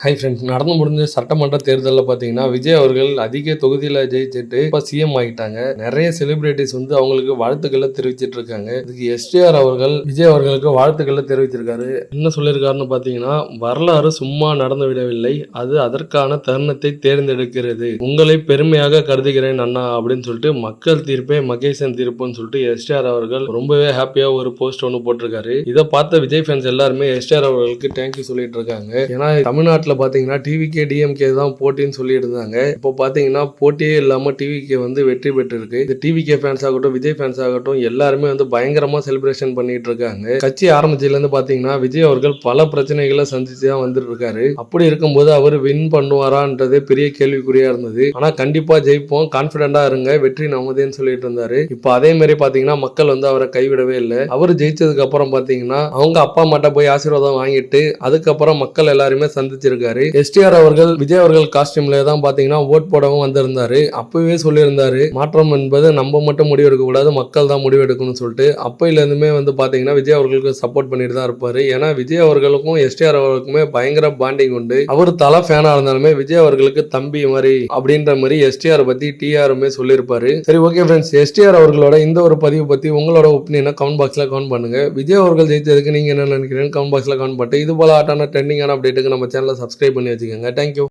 Hi friends, நடந்து முடிஞ்ச சட்டமன்ற தேர்தல்ல பார்த்தீங்கன்னா, விஜய் அவர்கள் அதிக தொகுதியில ஜெயிச்சுட்டு இப்ப சிஎம் ஆயிட்டாங்க. நெறைய செலிபிரிட்டீஸ் வந்து அவங்களுக்கு வாழ்த்துக்கள தெரிவிச்சுட்டு இருக்காங்க. இதுக்கு எஸ்டிஆர் அவர்கள் விஜய் அவர்களுக்கு வாழ்த்துக்கள தெரிவிச்சிருக்காரு. என்ன சொல்லியிருக்காருன்னு பார்த்தீங்கன்னா, வரலாறு சும்மா நடந்து விடவில்லை. அது அதற்கான தருணத்தை தேர்ந்தெடுக்கிறது. உங்களை பெருமையாக கருதுகிறேன் அண்ணா அப்படின்னு சொல்லிட்டு மக்கள் தீர்ப்பே மகேசன் தீர்ப்புன்னு சொல்லிட்டு எஸ்டிஆர் அவர்கள் ரொம்பவே ஹாப்பியா ஒரு போஸ்ட் ஒன்று போட்டிருக்காரு. இதை பார்த்த விஜய் ஃபேன்ஸ் எல்லாருமே எஸ்டிஆர் அவர்களுக்கு தேங்க்யூ சொல்லிட்டு இருக்காங்க. ஏன்னா தமிழ்நாட்டில் பாத்தீங்கன்னா டிவிகே டிஎம்கே தான் போட்டின்னு சொல்லிட்டு இருந்தாங்க. இப்போ பாத்தீங்கன்னா போட்டியே இல்லாம டிவிகே வந்து வெற்றி பெற்று இருக்கு. இந்த டிவிகே ஃபேன்ஸ் ஆகட்டும், விஜய் ஃபேன்ஸ் ஆகட்டும், எல்லாருமே வந்து பயங்கரமா செலிப்ரேஷன் பண்ணிட்டு இருக்காங்க. கட்சி ஆரம்பிச்சதுல இருந்து பாத்தீங்கன்னா விஜய் அவர்கள் பல பிரச்சனைகளை சந்திச்சு தான் வந்துட்டு இருக்காரு. அப்படி இருக்கும்போது அவர் வின் பண்ணுவாரான்றது பெரிய கேள்விக்குறியா இருந்தது. ஆனா கண்டிப்பா ஜெயிப்போம், கான்பிடண்டா இருங்க, வெற்றி நமதேன்னு சொல்லிட்டு இருந்தாரு. இப்போ அதே மாதிரி பாத்தீங்கன்னா மக்கள் வந்து அவரை கைவிடவே இல்லை. அவர் ஜெயிச்சதுக்கு அப்புறம் பாத்தீங்கன்னா அவங்க அப்பா அம்மாட்ட போய் ஆசீர்வாதம் வாங்கிட்டு அதுக்கப்புறம் மக்கள் எல்லாருமே சந்திச்சிருக்காரு. எஸ்டிஆர் அவர்கள் விஜய் அவர்கள் காஸ்டியூம்ல தான் பாத்தீங்கன்னா ஓட் போடவும் வந்திருந்தாரு. அப்பவே சொல்லியிருந்தாரு, மாற்றம் என்பது நம்ம மட்டும் முடிவு எடுக்க கூடாது, மக்கள் தான் முடிவு எடுக்கணும்னு சொல்லிட்டு. அப்பையில இருந்துமே வந்து பாத்தீங்கன்னா விஜய் அவர்களுக்கு சப்போர்ட் பண்ணிட்டு தான் இருப்பாரு. ஏன்னா விஜய் அவர்களுக்கும் எஸ்டிஆர் அவர்களுக்குமே பயங்கர பாண்டிங் உண்டு. அவர் தலை ஃபேனா இருந்தாலுமே விஜய் அவர்களுக்கு தம்பி மாதிரி அப்படின்ற மாதிரி எஸ்டிஆர் பத்தி டிஆருமே சொல்லியிருப்பாரு. சரி, ஓகே ஃப்ரெண்ட்ஸ், எஸ்டிஆர் அவர்களோட இந்த ஒரு பதிவு பத்தி உங்களோட ஒப்பீனியனை கமெண்ட் பாக்ஸ்ல கமெண்ட் பண்ணுங்க. விஜய் அவர்கள் ஜெயிச்சதுக்கு நீங்க என்ன நினைக்கிறீங்க கமெண்ட் பாக்ஸ்ல கமெண்ட் பண்ணிட்டு இது போல ஆட்டான ட்ரெண்டிங்கான அப்டேட்டுக்கு நம்ம சேனலை சப்ஸ்கிரைப் பண்ணி வச்சுக்கோங்க. தேங்க்யூ.